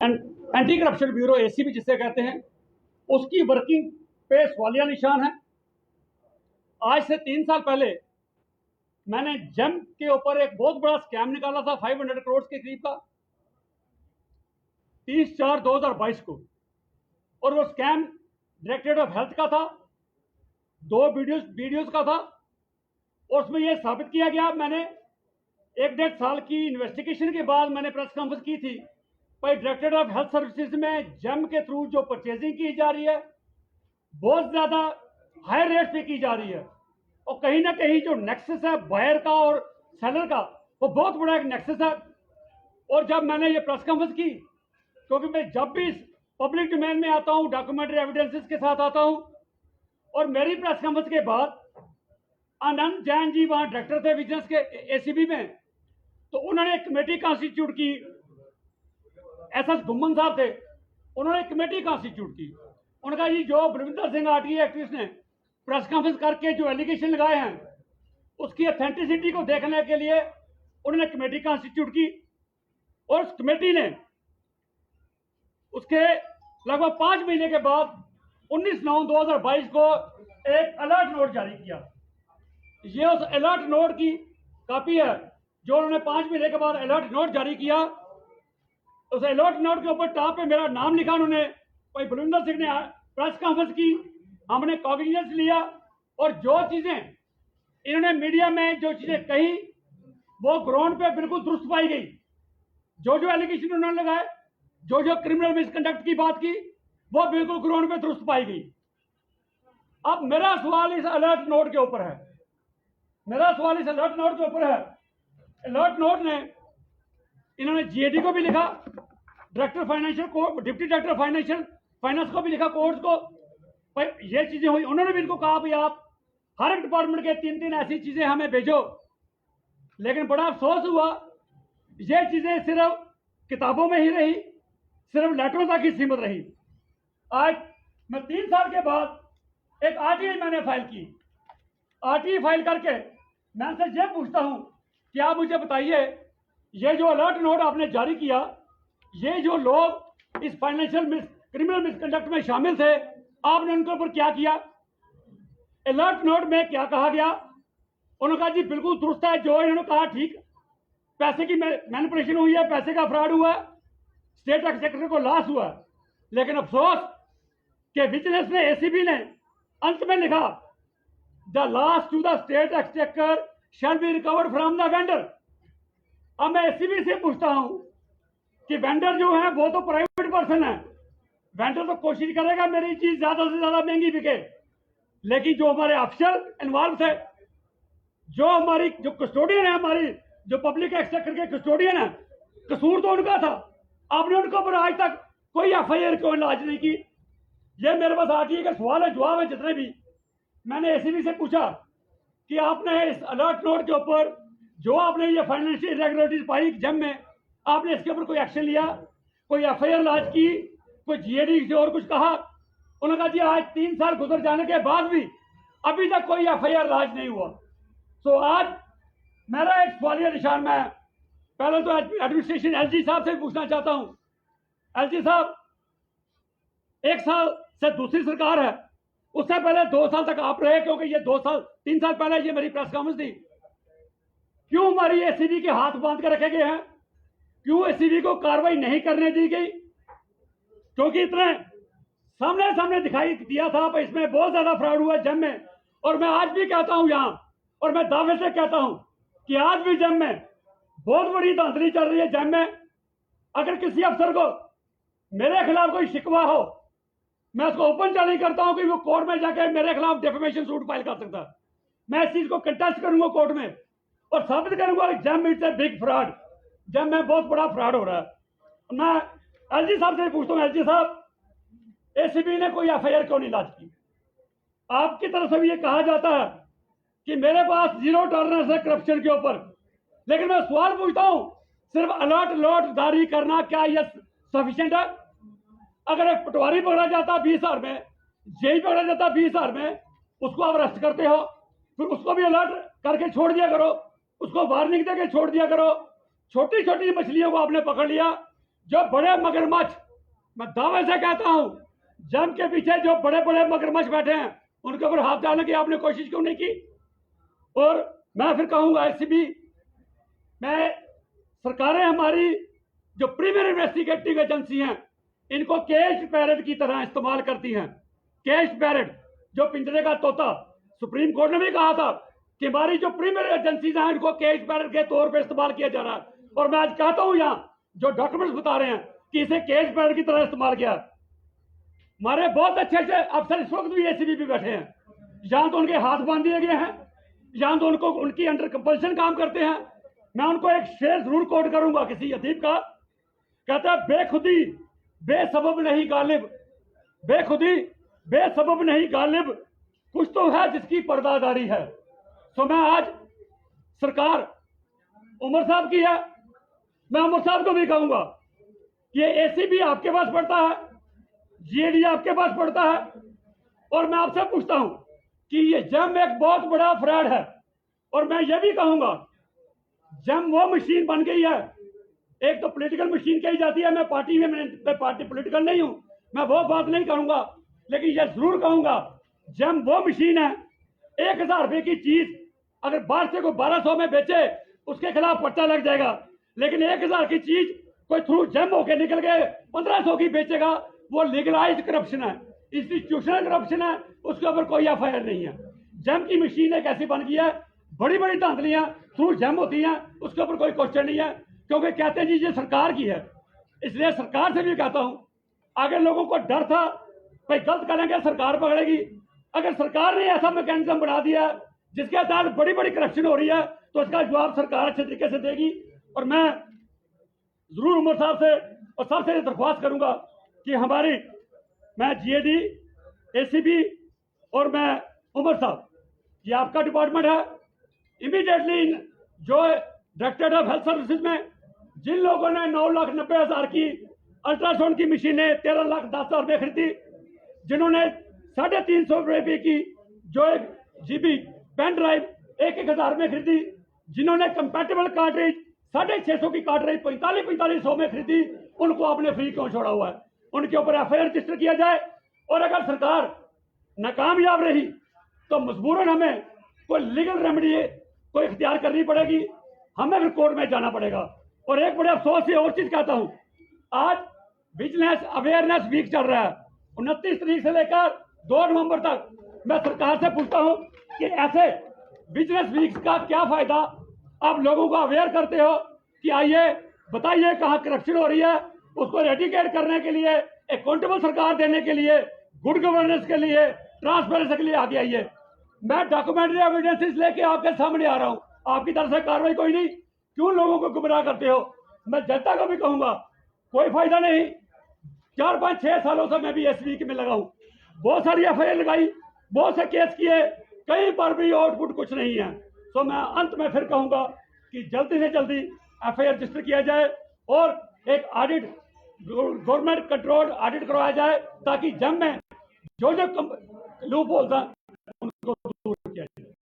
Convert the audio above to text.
Anti corruption bureau ACB जिसे कहते हैं, उसकी वर्किंग पे सवालिया निशान है। आज से 3 साल पहले मैंने जेम के ऊपर एक बहुत बड़ा स्कैम निकाला था 500 करोड़ के करीब का 30/4/2022 को, और वो स्कैम डायरेक्टरेट ऑफ हेल्थ का था, 2 वीडियोस का था, और उसमें यह साबित किया गया। मैंने 1-1.5 साल की इन्वेस्टिगेशन के बाद मैंने प्रेस कॉन्फ्रेंस की थी, भाई डायरेक्टरेट ऑफ हेल्थ सर्विसेज में जेम के थ्रू जो परचेजिंग की जा रही है बहुत ज़्यादा हाई रेट पे की जा रही है, और कहीं ना कहीं जो नेक्सस है बायर का और सेलर का, वो बहुत बड़ा एक नेक्सस है। और जब मैंने ये प्रेस कॉन्फ्रेंस की, क्योंकि मैं जब भी पब्लिक डोमेन में आता हूँ डॉक्यूमेंट्री एविडेंसेस के साथ आता हूँ, और मेरी प्रेस कॉन्फ्रेंस के बाद आनंद जैन जी वहाँ डायरेक्टर थे विजिलेंस के एसीबी में, तो उन्होंने एक कमेटी कॉन्स्टिट्यूट की, एसएस घुम्मन साहब थे, उन्होंने एक कमेटी कॉन्स्टिट्यूट की। उनका जी जो बलविंदर सिंह आर्टिया एक्ट्रेस ने प्रेस कॉन्फ्रेंस करके जो एलिगेशन लगाए हैं उसकी ऑथेंटिसिटी को देखने के लिए उन्होंने कमेटी कॉन्स्टिट्यूट की, और उस कमेटी ने उसके लगभग 5 महीने के बाद 19/9/2022 को एक अलर्ट नोट जारी किया। ये उस अलर्ट नोट की कॉपी है जो उन्होंने 5 महीने के बाद अलर्ट नोट जारी किया। उस अलर्ट नोट के ऊपर टॉप पे मेरा नाम लिखा उन्होंने, भाई बलविंदर सिंह ने प्रेस कॉन्फ्रेंस की, हमने कॉग्निजेंस लिया, और जो चीजें इन्होंने मीडिया में जो चीजें कही वो ग्राउंड पे बिल्कुल दुरुस्त पाई गई। जो जो एलिगेशन उन्होंने लगाए, जो जो क्रिमिनल मिसकंडक्ट की बात की, वो बिल्कुल ग्राउंड पे दुरुस्त पाई गई। अब मेरा सवाल इस अलर्ट नोट के ऊपर है, अलर्ट नोट ने इन्होंने जीएडी को भी लिखा, director financial court, deputy director finance को भी लिखा, कोर्ट को, भाई ये चीजें हुई। उन्होंने भी इनको कहा भाई आप हर एक डिपार्टमेंट के 3-3 ऐसी चीजें हमें भेजो, लेकिन बड़ा अफसोस हुआ ये चीजें सिर्फ किताबों में ही रही, सिर्फ लेटरों तक ही सीमित रही। आज मैं 3 साल के बाद एक आरटीआई मैंने फाइल की, आरटीआई फाइल करके मैं उनसे ये पूछता हूं कि आप मुझे बताइए ये जो अलर्ट नोट आपने जारी किया, ये जो लोग इस फाइनेंशियल क्रिमिनल मिसकंडक्ट में शामिल थे, आपने उनके ऊपर क्या किया? अलर्ट नोट में क्या कहा गया? उन्होंने कहा जी बिल्कुल दुरुस्त है जो इन्होंने कहा, ठीक, पैसे की मैनिपुलेशन हुई है, पैसे का फ्रॉड हुआ, स्टेट एक्सचेकर को लॉस हुआ, लेकिन अफसोस कि विजिलेंस ने, एसीबी ने अंत में लिखा the loss to the state exchequer shall be recovered from the vendor. अब मैं एसीबी से पूछता हूं कि वेंडर जो है वो तो प्राइवेट पर्सन है, वेंडर तो कोशिश करेगा मेरी चीज ज्यादा से ज्यादा महंगी बिके, लेकिन जो हमारे अफसर इन्वॉल्व थे, जो हमारी जो कस्टोडियन है, हमारी जो पब्लिक एक्सचेकर के कस्टोडियन है, कसूर तो उनका था। आपने उनके ऊपर आज तक कोई एफआईआर क्यों लॉन्च नहीं की? ये मेरे पास आरटीआई का सवाल है, जवाब है जितने भी। मैंने एसीबी से पूछा कि आपने इस अलर्ट नोट के ऊपर जो आपने ये फाइनेंशियल इरेगुलरिटीज पाई जेम में, आपने इसके ऊपर कोई एक्शन लिया, कोई एफआईआर लॉन्च की, कोई जीएडी से और कुछ कहा? उन्होंने कहा जी आज 3 साल गुजर जाने के बाद भी अभी तक कोई एफआईआर लॉन्च नहीं हुआ। तो आज मेरा एक सवालिया निशान में, पहले तो एडमिनिस्ट्रेशन एलजी साहब से पूछना चाहता हूं, एलजी साहब 1 साल से दूसरी सरकार है, उससे पहले 2 साल तक आप रहे, क्योंकि ये 3 साल पहले ये मेरी प्रेस कॉन्फ्रेंस थी। क्यों हमारी एसीबी के हाथ बांध कर रखे गए हैं? क्यों एसीबी को कार्रवाई नहीं करने दी गई? क्योंकि इतने सामने दिखाई दिया था, पर इसमें बहुत ज्यादा फ्रॉड हुआ जेम में। और मैं आज भी कहता हूं यहां, और मैं दावे से कहता हूं कि आज भी जेम में बहुत बड़ी धांधली चल रही है जेम में। अगर किसी अफसर को मेरे खिलाफ कोई शिकवा हो, मैं उसको ओपन चैलेंज करता हूं कि वो कोर्ट में जाकर मेरे खिलाफ डिफेमेशन सूट फाइल कर सकता है। मैं इस चीज को कंटेस्ट करूंगा कोर्ट में और साबित करूंगा कि GeM it's a big fraud, GeM में बहुत बड़ा फ्रॉड हो रहा है। मैं एलजी साहब से पूछता हूं, एलजी साहब एसीबी ने कोई एफआईआर क्यों नहीं लॉन्च की? आपकी तरफ से भी ये कहा जाता है कि मेरे पास 0 टॉलरेंस है करप्शन के ऊपर, लेकिन मैं सवाल पूछता हूं सिर्फ अलर्ट नोट जारी करना क्या यह सफिशिएंट है? अगर एक पटवारी पकड़ा जाता 20,000 में, जेई पकड़ा जाता 20,000 में, उसको आप अरेस्ट करते हो, फिर उसको भी अलर्ट करके छोड़ दिया करो, उसको वार्निंग देकर छोड़ दिया करो। छोटी छोटी मछलियों को आपने पकड़ लिया, जो बड़े मगरमच्छ, मैं दावे से कहता हूं, जम के पीछे जो बड़े बड़े मगरमच्छ बैठे हैं उनके ऊपर हाथ डालने की आपने कोशिश क्यों नहीं की? और मैं फिर कहूंगा एसीबी, मैं सरकारें हमारी जो प्रीमियर इन्वेस्टिगेटिव एजेंसी हैं इनको केश पैरेट की तरह इस्तेमाल करती हैं। केश पैरेट, जो पिंजरे का तोता, सुप्रीम कोर्ट ने भी कहा था कि हमारी जो प्रीमियर एजेंसीज हैं इनको केश पैरेट के तौर पर इस्तेमाल किया जा रहा है। और मैं आज कहता हूं यहां जो डॉक्यूमेंट्स बता रहे हैं कि इसे केश पैरेट की तरह इस्तेमाल किया। हमारे बहुत अच्छे अच्छे अफसर इस वक्त भी एसीबी भी बैठे हैं, यहां तो उनके हाथ बांध दिए गए हैं, यहां तो उनको उनकी अंडर कंपल्शन काम करते हैं। मैं उनको एक शेर जरूर कोट करूंगा किसी अदीब का, कहता है बेखुदी बेसबब नहीं गालिब, बेखुदी बेसबब नहीं गालिब, कुछ तो है जिसकी पर्दादारी है। तो मैं आज सरकार उमर साहब की है, मैं उमर साहब को भी कहूंगा कि ये एसीबी आपके पास पड़ता है, जीएडी आपके पास पड़ता है, और मैं आपसे पूछता हूं कि ये जम एक बहुत बड़ा फ्रॉड है। और मैं ये भी कहूंगा जम वो मशीन बन गई है, एक तो पॉलिटिकल मशीन कही जाती है, मैं पार्टी पॉलिटिकल नहीं हूं, मैं वो बात नहीं करूंगा, लेकिन ये जरूर कहूंगा जम वो मशीन है, 1000 रुपए की चीज अगर बाहर से कोई 1200 में बेचे उसके खिलाफ पर्चा लग जाएगा, लेकिन 1000 की चीज कोई थ्रू जम होकर निकल के 1500 की बेचेगा, वो लीगलाइज करप्शन है, इंस्टीट्यूशनल करप्शन है, उसके ऊपर कोई एफआईआर नहीं है। जम की मशीन एक ऐसी बन गई है, बड़ी बड़ी धांधलियां थ्रू जम होती हैं, उसके ऊपर कोई क्वेश्चन नहीं है, क्योंकि कहते हैं जी ये सरकार की है। इसलिए सरकार से भी कहता हूं, अगर लोगों को डर था भाई गलत करेंगे सरकार पकड़ेगी, अगर सरकार ने ऐसा मैकेनिज्म बना दिया जिसके तहत बड़ी बड़ी करप्शन हो रही है तो इसका जवाब सरकार अच्छे तरीके से देगी। और मैं जरूर उमर साहब से और सबसे दरख्वास्त करूंगा कि मैं जीएडी, एसीबी और मैं उमर साहब, ये आपका डिपार्टमेंट है, इमीडिएटली जो डायरेक्टरेट ऑफ हेल्थ सर्विसेज में जिन लोगों ने 9,90,000 की अल्ट्रासाउंड की मशीनें 13,10,000 रुपये खरीदी, जिन्होंने 350 रुपये की जो 1 GB पेन ड्राइव 1,000 में खरीदी, जिन्होंने कंपैटिबल कार्ट्रिज 650 की कार्ट्रिज 4500 में खरीदी, उनको आपने फ्री क्यों छोड़ा हुआ है? उनके ऊपर एफआईआर रजिस्टर किया जाए। और अगर सरकार नाकामयाब रही तो मजबूरन हमें कोई लीगल रेमेडी कोई इख्तियार करनी पड़ेगी, हमें फिर कोर्ट में जाना पड़ेगा। और एक बड़े अफसोस से और चीज कहता हूं, आज विजिलेंस अवेयरनेस वीक चल रहा है, 29 तारीख से लेकर 2 नवंबर तक। मैं सरकार से पूछता हूं कि ऐसे विजिलेंस वीक का क्या फायदा? आप लोगों को अवेयर करते हो कि आइए बताइए कहां करप्शन हो रही है, उसको रेडिकेट करने के लिए, अकाउंटेबल सरकार देने के लिए, गुड गवर्नेंस के लिए, ट्रांसपेरेंसी के लिए आगे आइए। मैं डॉक्यूमेंट्री एविडेंसेस लेके आपके सामने आ रहा हूं, आपकी तरफ से कार्रवाई कोई नहीं, क्यों लोगों को गुमराह करते हो? मैं जनता को भी कहूंगा कोई फायदा नहीं, 4, 5, 6 सालों से मैं भी एसपी में लगा हूं, बहुत सारी एफआईआर लगाई, बहुत से केस किए, कहीं पर भी आउटपुट कुछ नहीं है। तो मैं अंत में फिर कहूंगा कि जल्दी से जल्दी एफआईआर रजिस्टर किया जाए और एक ऑडिट, गवर्नमेंट कंट्रोल ऑडिट करवाया जाए, ताकि जम में जो लूप होल्स हैं उनको दूर किया जाए।